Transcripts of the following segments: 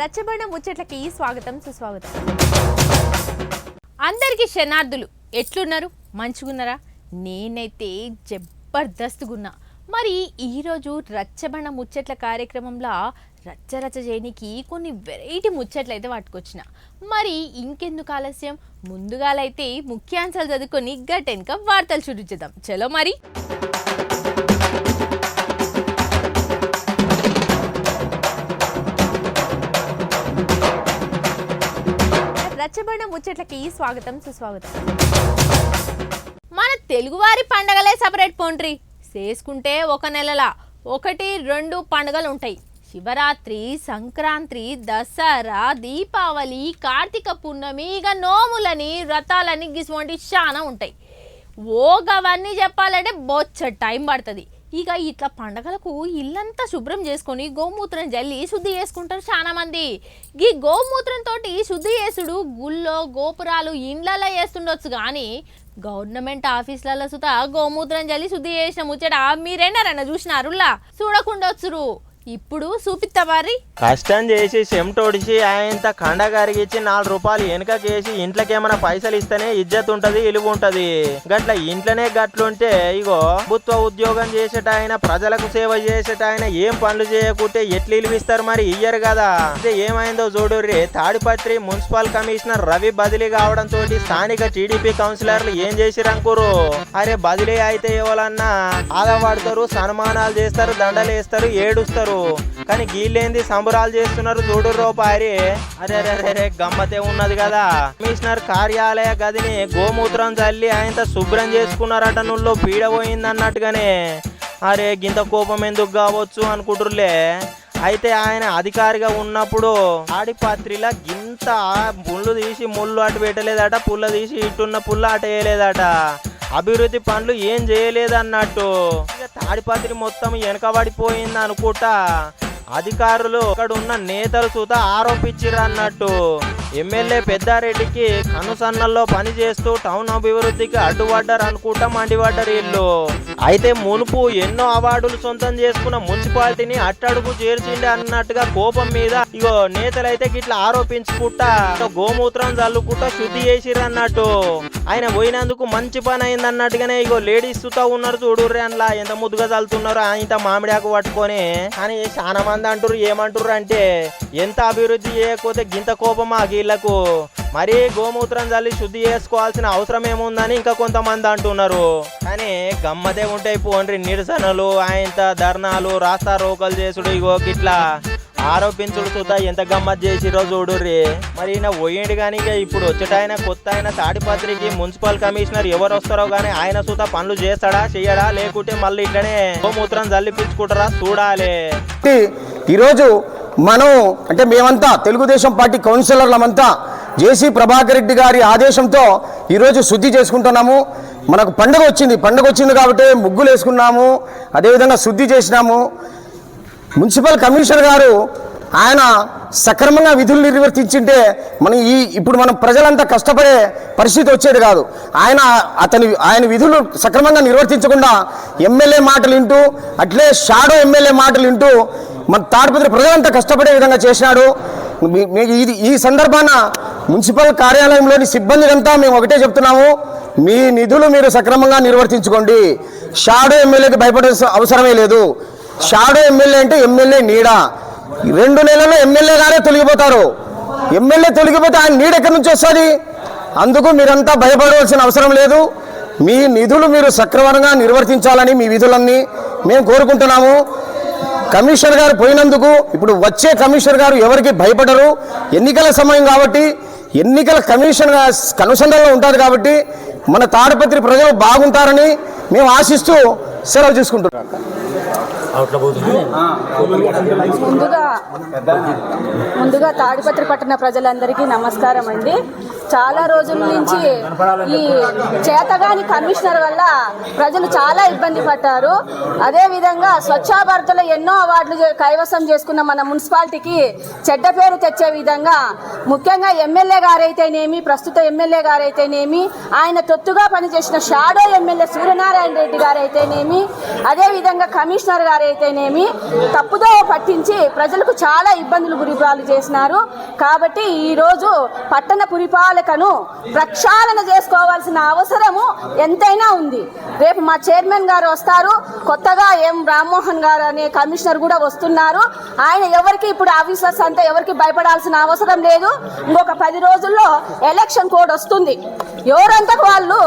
రచ్చబండ ముచ్చట్లకి స్వాగతం సుస్వాగతం. అందరికీ శనార్థులు. ఎట్లున్నారు? మంచిగున్నారా? నేనైతే జబర్దస్తుగున్నా. మరి ఈరోజు రచ్చబండ ముచ్చట్ల కార్యక్రమంలో రచ్చరచ్చ చేయనికి కొన్ని వెరైటీ ముచ్చట్లు అయితే పట్టుకొచ్చిన. మరి ఇంకెందుకు ఆలస్యం, ముందుగాలైతే ముఖ్యాంశాలు చదువుకొని గట్టెనక వార్తలు చూపించేద్దాం. చలో మరి. రచ్చబండ ముచ్చట్లకి స్వాగతం సుస్వాగతం. మన తెలుగువారి పండగలే సపరేట్ పోండ్రి. చేసుకుంటే ఒక నెలలా 1-2 పండుగలు ఉంటాయి. శివరాత్రి, సంక్రాంతి, దసరా, దీపావళి, కార్తీక పున్నమి, ఇక నోములని, వ్రతాలని గిసువంటి చాలా ఉంటాయి. ఓగవన్నీ చెప్పాలంటే బొచ్చ టైం పడుతుంది. ఇక ఇట్లా పండగలకు ఇల్లంతా శుభ్రం చేసుకొని గోమూత్రం జల్లి శుద్ధి చేసుకుంటారు చాలా మంది. ఈ గోమూత్రంతో శుద్ధి చేసుడు గుళ్ళో గోపురాలు ఇండ్లలో వేస్తుండొచ్చు, కానీ గవర్నమెంట్ ఆఫీసులలో సుతా గోమూత్రం జల్లి శుద్ధి చేసిన ముచ్చట మీరేనారన్న చూసినారులా? చూడకుండొచ్చురు. ఇప్పుడు చూపిస్తా మరి. కష్టం చేసి చెమటోడిచి ఆయనంత కండ కరిగించి 4 రూపాయలు వెనకకేసి ఇంట్లోకి ఏమైనా పైసలు ఇస్తేనే ఇజ్జత్ ఉంటది, ఇలువ ఉంటది. గట్ల ఇంట్లోనే గట్లుంటే ఇగో ప్రభుత్వ ఉద్యోగం చేసేట ఆయన, ప్రజలకు సేవ చేసేట ఆయన ఏం పనులు చేయకుంటే ఎట్లు ఇలువిస్తారు? మరి ఇయ్యరు కదా. అంటే ఏమైందో చూడుర్రి. తాడిపత్రి మున్సిపల్ కమిషనర్ రవి బదిలీ కావడంతో స్థానిక టీడీపీ కౌన్సిలర్లు ఏం చేసిరంకురు? అరే బదిలీ అయితే ఎవరన్నా ఆదపడతారు, సన్మానాలు చేస్తారు, దండలు వేస్తారు, ఏడుస్తారు. కానీ గీళ్ళేంది సంబరాలు చేస్తున్నారు చూడు రూపాయి. అరే అరే గమ్మతే ఉన్నది కదా. కమిషనర్ కార్యాలయ గదిని గోమూత్రం చల్లి ఆయనతో శుభ్రం చేసుకున్నారట. నువ్వు పీడ పోయింది అన్నట్టుగానే. అరే గింత కోపం ఎందుకు కావచ్చు అనుకుంటుర్లే. అయితే ఆయన అధికారిగా ఉన్నప్పుడు తాడిపత్రిలా గింత ముళ్ళు తీసి ముళ్ళు అటు పెట్టలేదట, పుల్ల తీసి ఇటున్న పుల్ల అటు వేయలేదట. అభివృద్ధి పనులు ఏం చేయలేదన్నట్టు. ఇక తాడిపత్రి మొత్తం వెనకబడిపోయింది అనుకుంటా అధికారులు అక్కడ ఉన్న నేతలు సుత ఆరోపించారు అన్నట్టు. ఎమ్మెల్యే పెద్దారెడ్డికి కనుసన్నల్లో పని చేస్తూ టౌన్ అభివృద్ధికి అడ్డుపడ్డారు అనుకుంటా మండిపడ్డారు వీళ్ళు. అయితే మునుపు ఎన్నో అవార్డులు సొంతం చేసుకున్న మున్సిపాలిటీని అట్టడుగు చేర్చిండి అన్నట్టుగా కోపం మీద ఇగో నేతలైతే గిట్లా ఆరోపించుకుంటా గోమూత్రం చల్లుకుంటా శుద్ధి చేసిరు అన్నట్టు. ఆయన పోయినందుకు మంచి పని అయింది అన్నట్టుగానే ఇగో లేడీస్ సుతా ఉన్నారు చూడుర్రి. అందులో ఎంత ముద్దుగా చల్లుతున్నారు ఆయన మామిడాకు పట్టుకొని. కానీ చాలా మంది అంటారు, ఏమంటారు అంటే ఎంత అభివృద్ధి చేయకపోతే గింత కోపమా వీళ్ళకు, మరీ గోమూత్రం చల్లి శుద్ధి చేసుకోవాల్సిన అవసరం ఏముందని ఇంకా కొంతమంది అంటున్నారు. కానీ గమ్మతే ఉంటాయి పోండ్రి. నిరసనలు, ఆయనత ధర్నాలు, రాస్తా రోకలు చేసుడు, ఇగో గిట్లా ఆరోపించుడు సుతా ఎంత గమ్మత్ చేసిరో చూడుర్రి. మరి ఈయన పోయిండు కానీ ఇప్పుడు వచ్చేటాయన కొత్త ఆయన తాడిపత్రికి మున్సిపల్ కమిషనర్ ఎవరు వస్తారో కానీ ఆయన సుతా పనులు చేస్తాడా చెయ్యడా, లేకుంటే మళ్ళీ ఇట్లనే గోమూత్రం చల్లిపించుకుంటారా చూడాలి. ఈరోజు మనం అంటే మేమంతా తెలుగుదేశం పార్టీ కౌన్సిలర్లమంతా జేసీ ప్రభాకర్ రెడ్డి గారి ఆదేశంతో ఈరోజు శుద్ధి చేసుకుంటున్నాము. మనకు పండుగ వచ్చింది కాబట్టి ముగ్గులు వేసుకున్నాము, అదేవిధంగా శుద్ధి చేసినాము. మున్సిపల్ కమిషనర్ గారు ఆయన సక్రమంగా విధులు నిర్వర్తించింటే ఇప్పుడు మనం ప్రజలంతా కష్టపడే పరిస్థితి వచ్చేది కాదు. ఆయన విధులు సక్రమంగా నిర్వర్తించకుండా ఎమ్మెల్యే మాటలు వింటూ, అట్లే షాడో ఎమ్మెల్యే మాటలు వింటూ మన తాడిపత్రి ప్రజలంతా కష్టపడే విధంగా చేసినాడు. ఈ సందర్భాన మున్సిపల్ కార్యాలయంలోని సిబ్బందికంతా మేము ఒకటే చెప్తున్నాము, మీ నిధులు మీరు సక్రమంగా నిర్వర్తించుకోండి. షాడో ఎమ్మెల్యేకి భయపడే అవసరమే లేదు. షాడో ఎమ్మెల్యే అంటే ఎమ్మెల్యే నీడ. 2 నెలల్లో ఎమ్మెల్యే గారే తొలగిపోతారు. ఎమ్మెల్యే తొలగిపోతే ఆయన నీడ ఎక్కడి నుంచి వస్తుంది? అందుకు మీరంతా భయపడవలసిన అవసరం లేదు. మీ నిధులు మీరు సక్రమంగా నిర్వర్తించాలని మీ విధులన్నీ మేము కోరుకుంటున్నాము. కమిషనర్ గారు పోయినందుకు ఇప్పుడు వచ్చే కమిషనర్ గారు ఎవరికి భయపడరు. ఎన్నికల సమయం కాబట్టి, ఎన్నికల కమిషన్ కనుసంధానంలో ఉంటారు కాబట్టి మన తాడిపత్రి ప్రజలు బాగుంటారని మేము ఆశిస్తూ సెలవు తీసుకుంటున్నాం. ముందుగా తాడిపత్రి పట్టణ ప్రజలందరికీ నమస్కారం అండి. చాలా రోజుల నుంచి ఈ చేతగాని కమిషనర్ వల్ల ప్రజలు చాలా ఇబ్బంది పడ్డారు. అదేవిధంగా స్వచ్ఛ భారత్లో ఎన్నో అవార్డులు కైవసం చేసుకున్న మన మున్సిపాలిటీకి చెడ్డ పేరు తెచ్చే విధంగా ముఖ్యంగా ఎమ్మెల్యే గారైతేనేమి, ప్రస్తుత ఎమ్మెల్యే గారైతేనేమి, ఆయన తొత్తుగా పనిచేసిన షాడో ఎమ్మెల్యే సూర్యనారాయణ రెడ్డి గారైతేనేమి, అదేవిధంగా కమిషనర్ గారు గారైతేనేమి తప్పుదో పట్టించి ప్రజలకు చాలా ఇబ్బందులు గురిపాలు చేసినారు. కాబట్టి ఈరోజు పట్టణ పురపాలకను ప్రక్షాళన చేసుకోవాల్సిన అవసరము ఎంతైనా ఉంది. రేపు మా చైర్మన్ గారు వస్తారు, కొత్తగా రామ్మోహన్ గారు అనే కమిషనర్ కూడా వస్తున్నారు. ఆయన ఎవరికి ఇప్పుడు ఆఫీసర్స్ అంతా ఎవరికి భయపడాల్సిన అవసరం లేదు. ఇంకొక 10 రోజుల్లో ఎలక్షన్ కోడ్ వస్తుంది. ఎవరంతా వాళ్ళు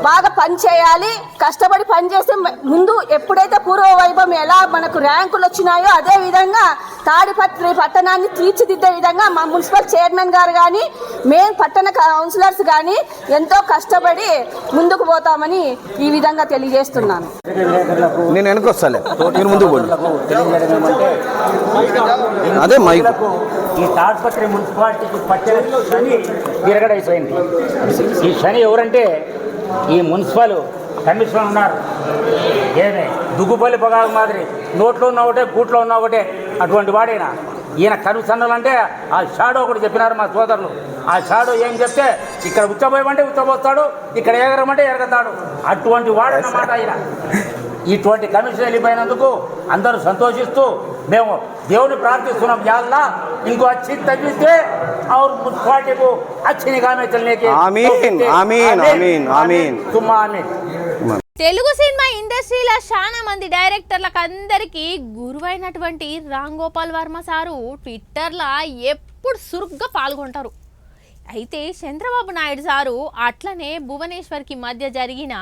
బాగా పని చేయాలి, కష్టపడి పని చేస్తే ముందు ఎప్పుడైతే పూర్వ వైభవం ఎలా మనకు ర్యాంకులు వచ్చినాయో అదే విధంగా తాడిపత్రి పట్టణాన్ని తీర్చిదిద్దే విధంగా మా మున్సిపల్ చైర్మన్ గారు కానీ మేము పట్టణ కౌన్సిలర్స్ కానీ ఎంతో కష్టపడి ముందుకు పోతామని ఈ విధంగా తెలియజేస్తున్నాను. నేను వెనకొస్తాలే, మీరు ముందుకు పోండి. అదే మైకు ఈ తాడిపత్రి మున్సిపాలిటీకి పట్టిన శని విరగడైపోయింది. ఈ శని ఎవరంటే ఈ మున్సిపల్ కమిషనర్ ఉన్నారు. ఏమే దుగ్గుపల్లి పొగాకు మాదిరి నోట్లో ఉన్న ఒకటే గూట్లో ఉన్న ఒకటే అటువంటి వాడైనా ఈయన కమిషనర్లు అంటే ఆ షాడో ఒకటి చెప్పినారు మా సోదరులు. ఆ షాడో ఏం చెప్తే ఇక్కడ ఉచ్చబోయమంటే ఉచ్చబోస్తాడు, ఇక్కడ ఎగరమంటే ఎగరతాడు. అటువంటి వాడన్నమాట ఆయన. ఇటువంటి కమిషన్ వెళ్ళిపోయినందుకు అందరూ సంతోషిస్తూ మేము దేవుని ప్రార్థిస్తున్నాం. యాల్లా ఇంకో अच्छी तजवीज़ और मुझे को अच्छी निगाह में चलने के आमीन आमीन आमीन आमीन तुम आमीन. తెలుగు సినిమా ఇండస్ట్రీలో చాలా మంది డైరెక్టర్లకు అందరికీ గురువైనటువంటి రామ్ గోపాల్ వర్మ సారు ట్విట్టర్లో ఎప్పుడు సురుగ్గా పాల్గొంటారు. అయితే చంద్రబాబు నాయుడు సారు అట్లనే భువనేశ్వర్కి మధ్య జరిగిన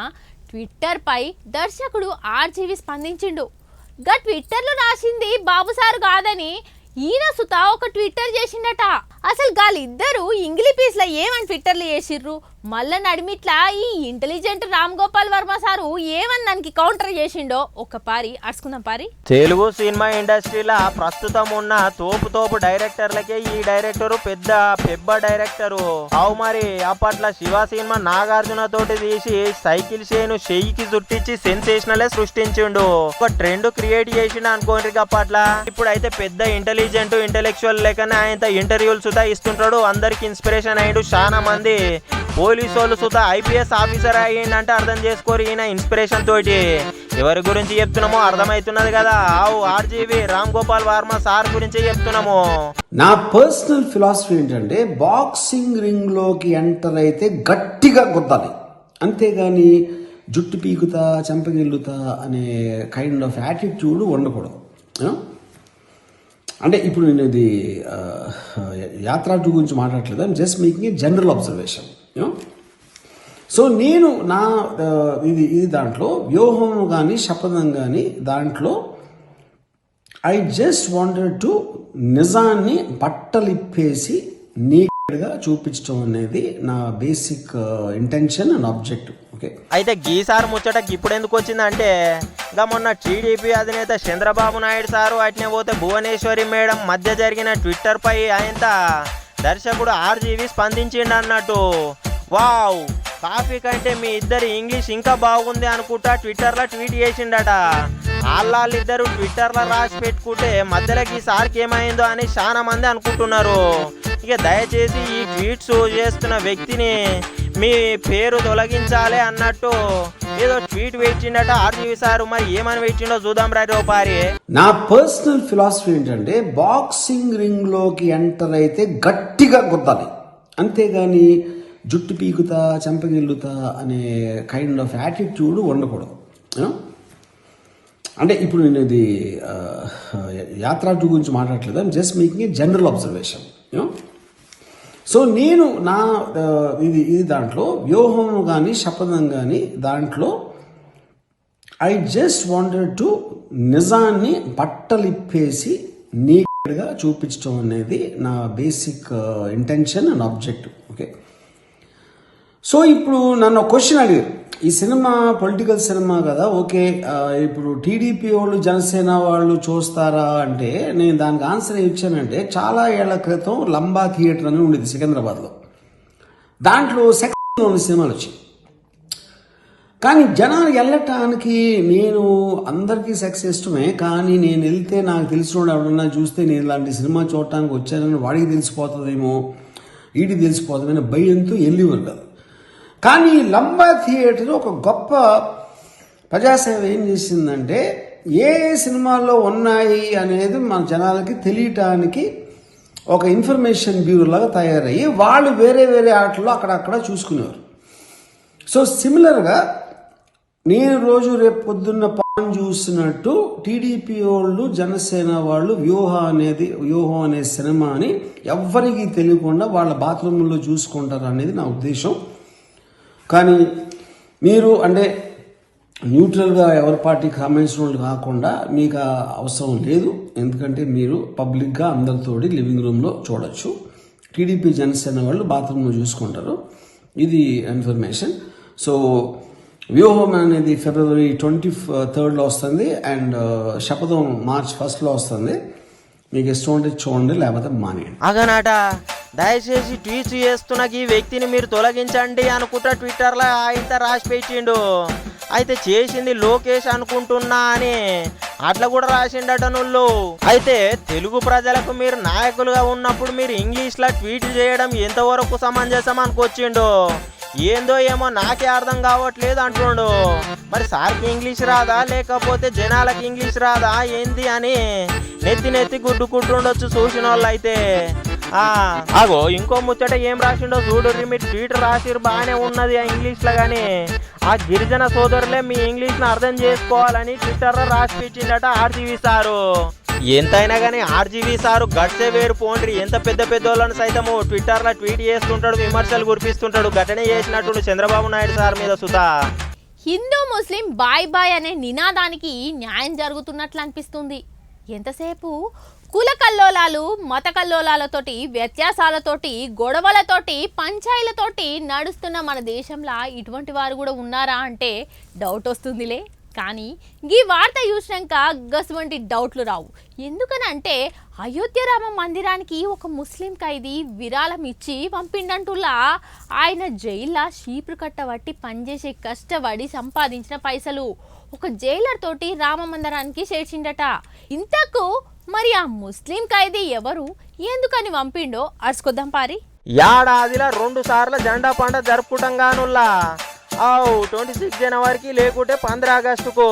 ట్విట్టర్పై దర్శకుడు ఆర్జీవి స్పందించిండు. గా ట్విట్టర్లో రాసింది బాబు సారు కాదని ఈయన సుత ఒక ట్విట్టర్ చేసిండట. అసలు గాలిద్దరూ ఇంగ్లీష్ ఏమని ట్విట్టర్లు చేసిర్రు, మళ్ళా నడిమిట్లా ఈ ఇంటెలిజెంట్ రామ్ గోపాల్ వర్మ సారు ఏమని దానికి కౌంటర్ చేసిండో ఒక పారి అడుచుకుందాం పారి. తెలుగు సినిమా ఇండస్ట్రీలో ప్రస్తుతం ఉన్న తోపు డైరెక్టర్లకే ఈ డైరెక్టరు పెద్ద డైరెక్టరు. అవు మరి అప్పట్లో శివ సినిమా నాగార్జున తోటి తీసి సైకిల్ షేను షెయ్యికి చుట్టించి సెన్సేషనలే సృష్టించిండు. ఒక ట్రెండ్ క్రియేట్ చేసిండు అనుకోండి అప్పట్లో. ఇప్పుడైతే పెద్ద ఇంటెలెక్చువల్ లెక్కనే ఆయన ఇంటర్వ్యూలు సుతా ఇస్తుంటాడు. అందరికి ఇన్స్పిరేషన్ అయ్యిండు. చాలా మంది పోలీసు వాళ్ళు సుతా ఐపీఎస్ ఆఫీసర్ అయ్యిందంటే అర్థం చేసుకోరు ఈయన ఇన్స్పిరేషన్ తోటి. ఎవరి గురించి చెప్తున్నామో అర్థమవుతున్నది కదా. ఆవు ఆర్జీవి రామ్ గోపాల్ వర్మ సార్ గురించి చెప్తున్నాము. నా పర్సనల్ ఫిలాసఫీ ఏంటంటే బాక్సింగ్ రింగ్ లోకి ఎంటర్ అయితే గట్టిగా గుద్దాలి, అంతేగాని జుట్టు పీకుతా చంపగిల్లుతా అనే కైండ్ ఆఫ్ యాటిట్యూడ్ ఉండకూడదు. అంటే ఇప్పుడు నేను ఇది యాత్ర 2 గురించి మాట్లాడట్లేదు. I'm just making a general observation. So నేను నా ఇది దాంట్లో వ్యూహం కానీ శపథం కానీ దాంట్లో ఐ జస్ట్ వాంటెడ్ టు నిజాన్ని బట్టలిప్పేసి నీట్గా చూపించడం అనేది నా basic intention and objective. Okay, అయితే గీసారు ముచ్చట ఇప్పుడు ఎందుకు వచ్చిందంటే ఇంకా మొన్న టీడీపీ అధినేత చంద్రబాబు నాయుడు సారు అట్నే పోతే భువనేశ్వరి మేడం మధ్య జరిగిన ట్విట్టర్ పై ఆయన దర్శకుడు ఆర్జీవి స్పందించిండు అన్నట్టు. వావ్, కాఫీ కంటే మీ ఇద్దరు ఇంగ్లీష్ ఇంకా బాగుంది అనుకుంటా ట్విట్టర్లో ట్వీట్ చేసిండట. వాళ్ళిద్దరు ట్విట్టర్లో రాసి పెట్టుకుంటే మధ్యలోకి ఈసారికి ఏమైందో అని చాలా మంది అనుకుంటున్నారు. ఇక దయచేసి ఈ ట్వీట్స్ చేస్తున్న వ్యక్తిని మీ పేరు తొలగించాలి అన్నట్టు ఏదో ట్వీట్ వేయించిండట ఆర్జీవి సారు. మరి ఏమని వేయించిండో చూద్దాం రాజోపారి. నా పర్సనల్ ఫిలాసఫీ ఏంటంటే బాక్సింగ్ రింగ్ లోకి ఎంటర్ అయితే గట్టిగా గుద్దాలి, అంతేగాని జుట్టు పీకుతా చంపగిల్లుతా అనే కైండ్ ఆఫ్ యాటిట్యూడ్ ఉండకూడదు. అంటే ఇప్పుడు నేను ఇది యాత్ర 2 గురించి మాట్లాడట్లేదు. I'm just making a general observation. So నేను నా ఇది దాంట్లో వ్యూహం కానీ శపథం కానీ దాంట్లో ఐ జస్ట్ వాంటెడ్ టు నిజాన్ని బట్టలిప్పేసి నీట్గా చూపించడం అనేది నా basic intention and objective. Okay, so ఇప్పుడు నన్ను క్వశ్చన్ అడిగారు, ఈ సినిమా పొలిటికల్ సినిమా కదా, ఓకే ఇప్పుడు టీడీపీ వాళ్ళు జనసేన వాళ్ళు చూస్తారా అంటే నేను దానికి ఆన్సర్ ఏమి ఇచ్చానంటే చాలా ఏళ్ల క్రితం లంబా థియేటర్ అని ఉండేది సికింద్రాబాద్లో. దాంట్లో సెక్స్లో ఉన్న సినిమాలు వచ్చాయి. కానీ జనాలు వెళ్ళటానికి నేను అందరికీ సెక్స్ ఇష్టమే, కానీ నేను వెళ్తే నాకు తెలిసిన ఎవరన్నా చూస్తే నేను ఇలాంటి సినిమా చూడటానికి వచ్చానని వాడికి తెలిసిపోతుందేమో వీడికి తెలిసిపోతుందని భయంతో వెళ్ళేవారు కదా. కానీ లంబా థియేటర్ ఒక గొప్ప ప్రజాసేవ ఏం చేసిందంటే ఏ సినిమాల్లో ఉన్నాయి అనేది మన జనాలకి తెలియటానికి ఒక ఇన్ఫర్మేషన్ బ్యూరో లాగా తయారయ్యి వాళ్ళు వేరే వేరే ఆటల్లో అక్కడక్కడ చూసుకున్నారు. సో సిమిలర్గా నేను రోజు రేపు పొద్దున్న పాన్ చూసినట్టు టీడీపీ వాళ్ళు జనసేన వాళ్ళు వ్యూహం అనే సినిమాని ఎవ్వరికీ తెలియకుండా వాళ్ళ బాత్రూంలో చూసుకుంటారు అనేది నా ఉద్దేశం. కానీ మీరు అంటే న్యూట్రల్గా ఎవరి పార్టీ కామెంట్స్ వాళ్ళు కాకుండా మీకు అవసరం లేదు, ఎందుకంటే మీరు పబ్లిక్గా అందరితోటి లివింగ్ రూమ్లో చూడొచ్చు. టీడీపీ జనసేన వాళ్ళు బాత్రూంలో చూసుకుంటారు. ఇది ఇన్ఫర్మేషన్. సో వ్యూహం అనేది ఫిబ్రవరి 23 వస్తుంది అండ్ శపథం March 1 వస్తుంది. మీకు ఇష్టం ఉంటే చూడండి, లేకపోతే మానేయండి. అగనాట దయచేసి ట్వీట్ చేస్తున్న ఈ వ్యక్తిని మీరు తొలగించండి అనుకుంటా ట్విట్టర్లో ఆయన రాసి పెట్టిండు. అయితే చేసింది లోకేష్ అనుకుంటున్నా అని అట్లా కూడా రాసిండట నువ్వు. అయితే తెలుగు ప్రజలకు మీరు నాయకులుగా ఉన్నప్పుడు మీరు ఇంగ్లీష్లో ట్వీట్ చేయడం ఎంతవరకు సమంజసం అనుకొచ్చిండు. ఏందో ఏమో నాకే అర్థం కావట్లేదు అంటుండు. మరి సార్కి ఇంగ్లీష్ రాదా లేకపోతే జనాలకి ఇంగ్లీష్ రాదా ఏంది అని నెత్తి గుడ్డుకుంటుండొచ్చు చూసిన వాళ్ళు. అయితే అగో ఇంకో ముచ్చట ఏం రాసిండో చూడుర్రి. మీరు ట్వీట్ రాసిరు బాగానే ఉన్నది ఆ ఇంగ్లీష్లో, కానీ ఆ గిరిజన సోదరులే మీ ఇంగ్లీష్ను అర్థం చేసుకోవాలని ట్విట్టర్లో రాసి పెట్టిండట ఆర్జీవీ సారు. ఎంతైనా కానీ ఆర్జీవీ సారు గట్సే వేరు పోండ్రి. ఎంత పెద్ద వాళ్ళని సైతము ట్విట్టర్లో ట్వీట్ చేస్తుంటాడు, విమర్శలు కురిపిస్తుంటాడు. ఘటన చేసినట్టు చంద్రబాబు నాయుడు సార్ మీద సుధా. హిందూ ముస్లిం బాయ్ బాయ్ అనే నినాదానికి న్యాయం జరుగుతున్నట్లు అనిపిస్తుంది. ఎంతసేపు కుల కల్లోలాలు మత కల్లోలాలతోటి వ్యత్యాసాలతోటి గొడవలతోటి పంచాయలతోటి నడుస్తున్న మన దేశంలో ఇటువంటి వారు కూడా ఉన్నారా అంటే డౌట్ వస్తుందిలే. కానీ ఈ వార్త చూసినాక గసువంటి డౌట్లు రావు. ఎందుకనంటే అయోధ్య రామ మందిరానికి ఒక ముస్లిం ఖైదీ విరాళం ఇచ్చి పంపిండంటులా ఆయన జైల్లో చీపురు కట్టబట్టి పనిచేసే కష్టపడి సంపాదించిన పైసలు ఒక జైలర్ తోటి రామ మందిరానికి చేర్చిండట. ఇంతకు మరి ఆ ముస్లిం ఖైదీ ఎవరు, ఎందుకని పంపిండో అరుచుకొద్దాం పారి. ఏడాదిలో 2 సార్లు జెండా పండుగ జరుపుకుంటాంగానుల్లా. 26 జనవరికి లేకుంటే 15 ఆగస్టుకు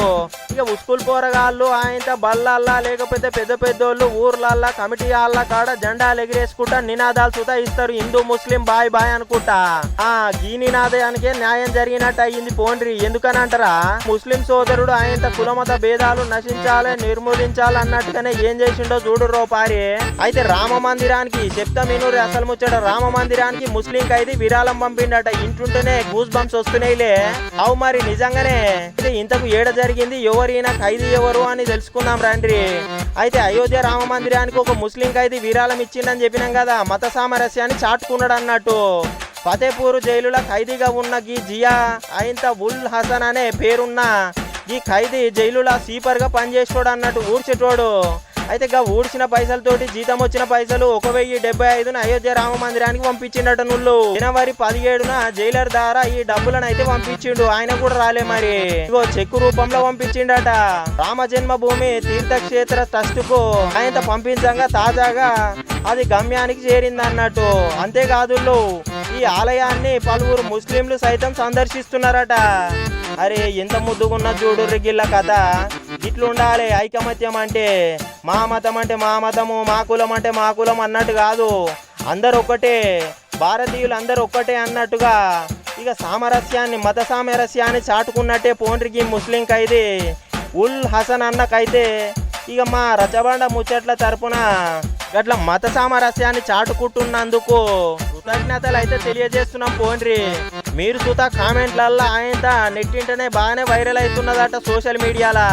ఇక స్కూల్ పోరగాళ్ళు ఆయన బళ్ళల్లా లేకపోతే పెద్దోళ్ళు ఊర్లల్లా కమిటీ వాళ్ళ కాడ జెండాలు ఎగిరేసుకుంటా నినాదాలు సుతా ఇస్తారు. హిందూ ముస్లిం బాయ్ బాయ్ అనుకుంటా. ఈ నినాదానికే న్యాయం జరిగినట్టు అయ్యింది పోండ్రి. ఎందుకనంటారా, ముస్లిం సోదరుడు ఆయన కులమత భేదాలు నశించాలి నిర్మూలించాలి అన్నట్టుగానే ఏం చేసిండో చూడురో పారి. అయితే రామ మందిరానికి చెప్తా మినూరి అసలు ముచ్చట. రామ మందిరానికి ముస్లిం ఖైదీ విరాళం పంపిండట. ఇంటుంటేనే గూస్ బంప్స్ వస్తున్నాయి. అవు మరి నిజంగానే ఇంతకు ఏడ జరిగింది, ఎవరైనా ఖైదీ ఎవరు అని తెలుసుకుందాం రండి. అయితే అయోధ్య రామ మందిరానికి ఒక ముస్లిం ఖైదీ విరాళం ఇచ్చిందని చెప్పినాం కదా, మత సామరస్యాన్ని చాటుకున్నాడు అన్నట్టు. ఫతేపూర్ జైలులో ఖైదీగా ఉన్న ఈ జియా అయింత ఉల్ హసన్ అనే పేరున్న ఈ ఖైదీ జైలులో సీపర్గా పనిచేసేటోడు అన్నట్టు, ఊడ్చేటోడు. అయితే ఇక ఊడ్చిన పైసలతోటి జీతం వచ్చిన పైసలు 1075 అయోధ్య రామ మందిరానికి పంపించిండట నువ్వు. జనవరి 17 జైలర్ ద్వారా ఈ డబ్బులను అయితే పంపించిండు. ఆయన కూడా రాలే మరి, ఇగో చెక్కు రూపంలో పంపించిండట. రామ జన్మభూమి తీర్థక్షేత్ర ట్రస్ట్ కు ఆయన పంపించగా తాజాగా అది గమ్యానికి చేరింది అన్నట్టు. అంతేకాదు ఈ ఆలయాన్ని పలువురు ముస్లింలు సైతం సందర్శిస్తున్నారట. అరే ఎంత ముద్దుగున్న చూడు గిల్ల కథ. ఇట్లుండాలి ఐకమత్యం అంటే. మా మతం అంటే మా మతము, మా కులం అంటే మా కులం అన్నట్టు కాదు. అందరు ఒక్కటే, భారతీయులు అందరు ఒక్కటే అన్నట్టుగా ఇక సామరస్యాన్ని మత సామరస్యాన్ని చాటుకున్నట్టే పోండ్రికి ముస్లిం ఖైదీ ఉల్ హసన్ అన్నకైతే ఇక మా రచబండ ముచ్చట్ల తరపున గట్ల మత సామరస్యాన్ని చాటుకుంటున్నందుకు కృతజ్ఞతలు అయితే తెలియజేస్తున్నాం పోండ్రి. మీరు సుతా కామెంట్లల్లో ఆయన నెట్టింటనే బాగానే వైరల్ అవుతున్నదట సోషల్ మీడియాలో.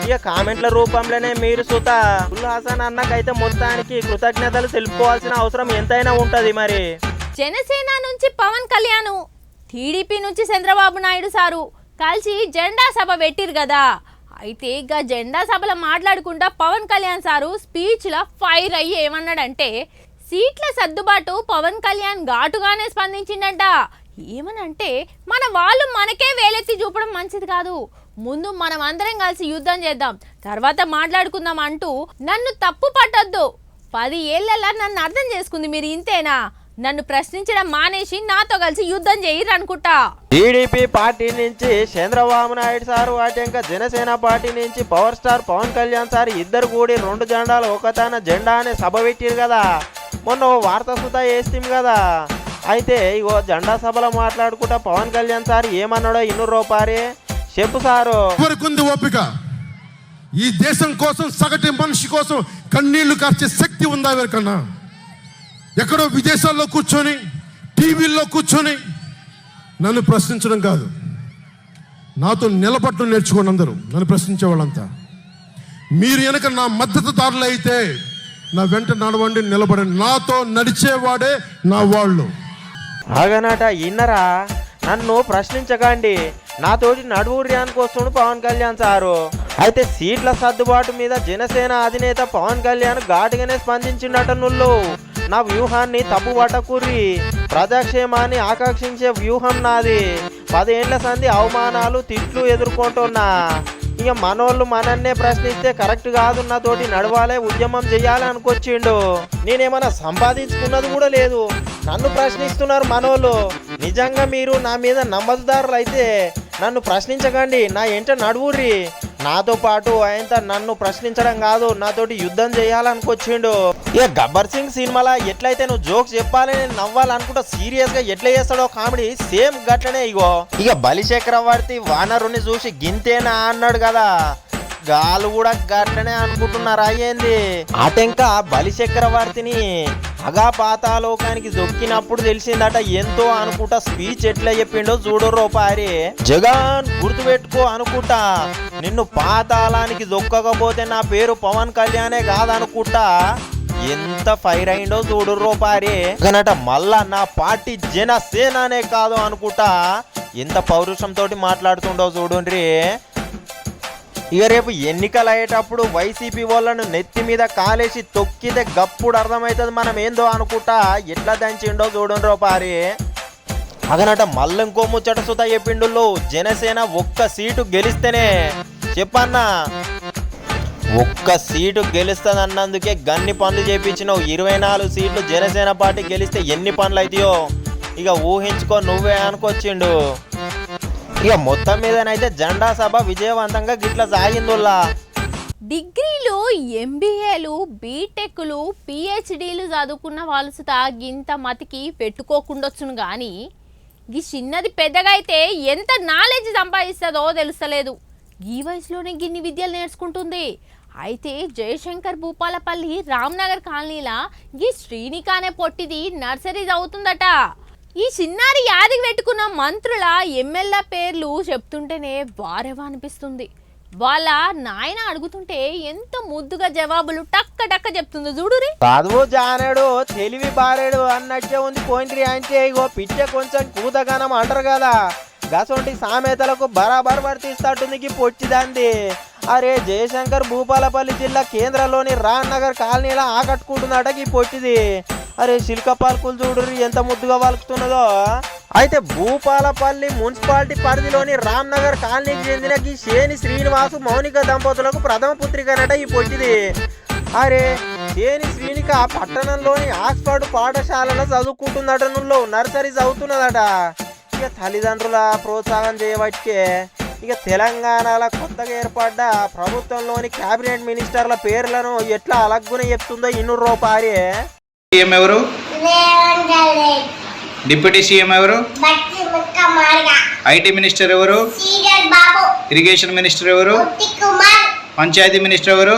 ఇక కామెంట్ల రూపంలోనే మీరు సుతా ఉల్ హసన్ అన్నకైతే మొత్తానికి కృతజ్ఞతలు తెలుపుకోవాల్సిన అవసరం ఎంతైనా ఉంటది. మరి జనసేన నుంచి పవన్ కళ్యాణ్, టీడీపీ నుంచి చంద్రబాబు నాయుడు సారు కలిసి జెండా సభ పెట్టిరు కదా. అయితే ఇక జెండా సభలో మాట్లాడుకుంటా పవన్ కళ్యాణ్ సారు స్పీచ్లో ఫైర్ అయ్యి ఏమన్నాడంటే, సీట్ల సర్దుబాటు పవన్ కళ్యాణ్ ఘాటుగానే స్పందించిండంట. ఏమనంటే, మన వాళ్ళు మనకే వేలెత్తి చూపడం మంచిది కాదు, ముందు మనం అందరం కలిసి యుద్ధం చేద్దాం, తర్వాత మాట్లాడుకుందాం అంటూ నన్ను తప్పు పట్టొద్దు. 10 ఏళ్ళలా నన్ను అర్థం చేసుకుంది మీరు ఇంతేనా, నన్ను ప్రశ్నించడం మానేసి నాతో కలిసి యుద్ధం చేయరు అనుకుంటా. టీడీపీ పార్టీ నుంచి చంద్రబాబు నాయుడు సారు అటెంక జనసేన పార్టీ నుంచి power star Pawan Kalyan sir ఇద్దరు కూడి 2 జెండాలు ఒకతాన జెండా అనే సభ పెట్టారు కదా. మొన్న వార్తా సుతా వేస్తాం కదా. అయితే ఇగో జెండా సభలో మాట్లాడుకుంటా పవన్ కళ్యాణ్ సార్ ఏమన్నాడో ఇన్నూరు రూపాయలు చెప్పు సారు. ఎవరికుంది ఓపిక? ఈ దేశం కోసం సగటు మనిషి కోసం కన్నీళ్లు కార్చే శక్తి ఉందా ఎవరికన్నా? ఎక్కడో విదేశాల్లో కూర్చొని టీవీల్లో కూర్చొని నన్ను ప్రశ్నించడం కాదు, నాతో నిలబడటం నేర్చుకోండి. అందరూ నన్ను ప్రశ్నించే వాళ్ళంతా మీరు వెనక నా మద్దతుదారులు అయితే నా వెంట నడవండి, నిలబడండి. నాతో నడిచేవాడే నా వాళ్ళు. ఆగనాట ఇన్నరా, నన్ను ప్రశ్నించకండి, నాతోటి నడువురి అనుకొస్తుండు పవన్ కళ్యాణ్ సారు. అయితే సీట్ల సర్దుబాటు మీద జనసేన అధినేత పవన్ కళ్యాణ్ ఘాటుగానే స్పందించిండట. నుళ్ళు నా వ్యూహాన్ని తప్పు పట్టకుర్రి, ప్రజాక్షేమాన్ని ఆకాంక్షించే వ్యూహం నాది. 10 ఏళ్ల సంధి అవమానాలు తిట్లు ఎదుర్కొంటున్నా. ఇక మనోళ్ళు మనన్నే ప్రశ్నిస్తే కరెక్ట్ కాదు, నాతోటి నడవాలే ఉద్యమం చెయ్యాలి అనుకొచ్చిండు. నేనేమన్నా సంపాదించుకున్నది కూడా లేదు, నన్ను ప్రశ్నిస్తున్నారు మనోళ్ళు. నిజంగా మీరు నా మీద నమ్మకదారులు అయితే నన్ను ప్రశ్నించకండి, నా ఎంట నడువుర్రి. నాతో పాటు ఆయన నన్ను ప్రశ్నించడం కాదు, నాతోటి యుద్ధం చేయాలనుకొచ్చిండు. ఇక గబ్బర్ సింగ్ సినిమాలో ఎట్లయితే నువ్వు జోక్స్ చెప్పాలి నేను నవ్వాలనుకుంటా సీరియస్ గా ఎట్లా చేస్తాడో కామెడీ సేమ్ గట్లనే. ఇగో ఇక బలిచక్రవర్తి వానరుని చూసి గింతేనా అన్నాడు కదా, గాలు కూడా గట్లనే అనుకుంటున్నారు. అయ్యింది అటెంక బలిచక్రవర్తిని అగాపాతాలోకానికి దొక్కినప్పుడు తెలిసిందట ఎంతో అనుకుంటా. స్పీచ్ ఎట్లా చెప్పిండో చూడు రూపారి. జగన్ గుర్తుపెట్టుకో అనుకుంటా, నిన్ను పాతాళానికి దొక్కకపోతే నా పేరు పవన్ కళ్యాణే కాదనుకుంటా. ఎంత ఫైర్ అయిండో చూడు రూపారి. కనట మళ్ళా నా పార్టీ జనసేననే కాదు అనుకుంటా. ఎంత పౌరుషంతో మాట్లాడుతుండో చూడుండ్రి. ఇక రేపు ఎన్నికలు అయ్యేటప్పుడు వైసీపీ వాళ్ళను నెత్తి మీద కాలేసి తొక్కితే గప్పుడు అర్థమవుతుంది మనం ఏందో అనుకుంటా. ఎట్లా దంచిండో చూడండి రూపారి. అదనట మళ్ళీ ఇంకో ముచ్చట సుతా చెప్పిండు. జనసేన 1 సీటు గెలిస్తేనే చెప్పన్నా, 1 సీటు గెలుస్తుంది అన్నందుకే గన్ని పనులు చేపించినావు. 24 సీట్లు జనసేన పార్టీ గెలిస్తే ఎన్ని పనులు అవుతాయో ఇక ఊహించుకో నువ్వే అనుకొచ్చిండు. ఇక మొత్తం మీదనైతే జెండా సభ విజయవంతంగా గిట్లా సాగిందుల్లా. డిగ్రీలు, ఎంబీఏలు, బీటెక్లు, పిహెచ్డీలు చదువుకున్న వాళ్ళు సుతా గింత మతికి పెట్టుకోకుండొచ్చును కానీ ఈ చిన్నది పెద్దగా అయితే ఎంత నాలెడ్జ్ సంపాదిస్తుందో తెలుస్తలేదు. ఈ వయసులోనే గిన్ని విద్యలు నేర్చుకుంటుంది. అయితే జయశంకర్ భూపాలపల్లి రామ్నగర్ కాలనీలా ఈ శ్రీనికానే పొట్టిది నర్సరీ చదువుతుందట. ఈ చిన్నారి యాదికి పెట్టుకున్న మంత్రుల ఎమ్మెల్యే పేర్లు చెప్తుంటేనే వారేవా అనిపిస్తుంది. వాళ్ళ నాయన అడుగుతుంటే ఎంత ముద్దుగా జవాబులు టక్క టక్క చెప్తుందో చూడురి. చదువు జానేడు తెలివి బారేడు అన్నట్టే ఉంది పోయింట్రీ. అంటే ఇగో పిచ్చే కొంచెం కూతగానం అంటారు కదా, గసొంటి సామెతలకు బరాబర్ వర్తిస్తట్టుంది పొచ్చిదాంది. అరే జయశంకర్ భూపాలపల్లి జిల్లా కేంద్రంలోని రామ్నగర్ కాలనీలా ఆకట్టుకుంటుందట ఈ పొట్టిది. అరే శిల్క పాలకులు చూడరు ఎంత ముద్దుగా వలుకుతున్నదో. అయితే భూపాలపల్లి మున్సిపాలిటీ పరిధిలోని రామ్నగర్ కాలనీకి చెందిన ఈ శేని శ్రీనివాసు మౌనిక దంపతులకు ప్రథమ పుత్రికనట ఈ పొట్టిది. అరే శేని శ్రీనిక పట్టణంలోని ఆక్స్ఫర్డ్ పాఠశాలలో చదువుకుంటుందట. నువ్వు నర్సరీ చదువుతున్నదట. ఇక తల్లిదండ్రుల ప్రోత్సాహం చేయబట్టే ఇక తెలంగాణలో కొత్తగా ఏర్పడ్డ ప్రభుత్వంలోని కేబినెట్ మినిస్టర్ల పేర్లను ఎట్లా అలగ్గున చెప్తుందో 200 రూపాయలు. సీఎం ఎవరు? డిప్యూటీ సీఎం ఎవరు? ఐటీ మినిస్టర్ ఎవరు? ఇరిగేషన్ మినిస్టర్ ఎవరు? పంచాయతీ మినిస్టర్ ఎవరు?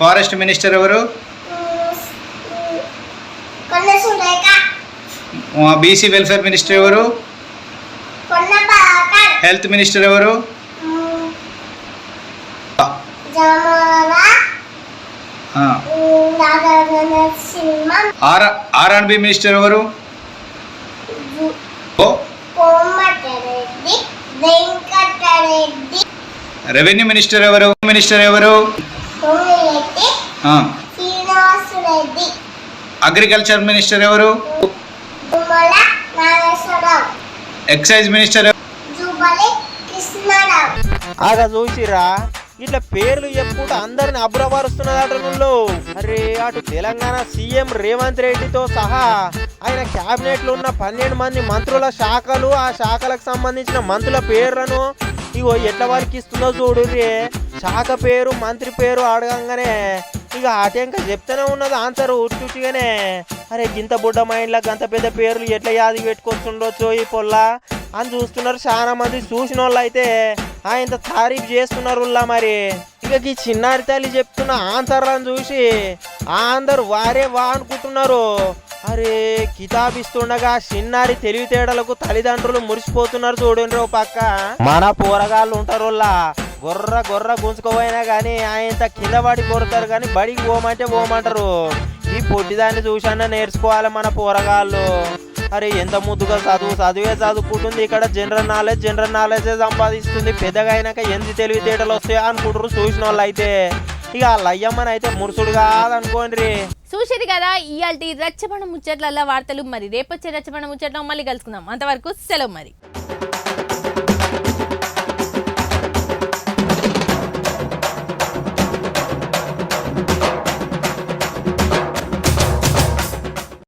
ఫారెస్ట్ మినిస్టర్ ఎవరు? బీసీ వెల్ఫేర్ మినిస్టర్ ఎవరు? హెల్త్ మినిస్టర్ ఎవరు? ఆర్ఆర్బి మినిస్టర్ ఎవరు? రెవెన్యూ మినిస్టర్ ఎవరు? అగ్రికల్చర్ మినిస్టర్ ఎవరు? ఎక్సైజ్ మినిస్టర్ ఆగా చూసిరా ఇట్లా పేర్లు చెప్పుకుంటూ అందరిని అబ్బురపరుస్తున్నదట. నువ్వు అరే అటు తెలంగాణ సీఎం రేవంత్ రెడ్డితో సహా ఆయన క్యాబినెట్లో ఉన్న 12 మంది మంత్రుల శాఖలు, ఆ శాఖలకు సంబంధించిన మంత్రుల పేర్లను ఇగో ఎట్లా వారికి ఇస్తుందో చూడుర్రి. శాఖ పేరు, మంత్రి పేరు అడగంగానే ఇక ఆటంక చెప్తూనే ఉన్నది ఆన్సర్ ఉట్టుగానే. అరే గింత బుడ్డ మైండ్లో గంత పెద్ద పేర్లు ఎట్లా యాది పెట్టుకొస్తుండొచ్చు ఈ పొల్ల అని చూస్తున్నారు చాలా మంది. చూసిన వాళ్ళు అయితే ఆయన తారీఫ్ చేస్తున్నారు. మరి ఇక ఈ చిన్నారి తల్లి చెప్తున్న ఆన్సర్లను చూసి అందరు వారే వా అనుకుంటున్నారు. అరే కితాబిస్తుండగా చిన్నారి తెలివితేడలకు తల్లిదండ్రులు మురిసిపోతున్నారు చూడండి. ఓ పక్క మన పోరగాళ్ళు ఉంటారు గొర్ర గొర్ర గుంజుకోపోయినా కానీ ఆయన కింద పడి కొడతారు, కానీ బడికి పోమంటే పోమంటారు. ఈ పొట్టిదాన్ని చూసన్నా నేర్చుకోవాలి మన పోరగాళ్ళు. అరే ఎంత ముద్దుగా చదువే చదువుకుంటుంది, ఇక్కడ జనరల్ నాలెడ్జే సంపాదిస్తుంది. పెద్దగా అయినాక ఎంత తెలివితేటలు వస్తాయో అనుకుంటారు చూసిన వాళ్ళు అయితే. ఇక లయ్యమ్మని అయితే మురుసుడు కాదనుకోండి. చూసేది కదా ఇయాల్టి రచ్చబండ ముచ్చట్ల వార్తలు. మరి రేపొచ్చే రచ్చబండ ముచ్చట్లో మళ్ళీ కలుసుకుందాం. అంతవరకు సెలవు మరి.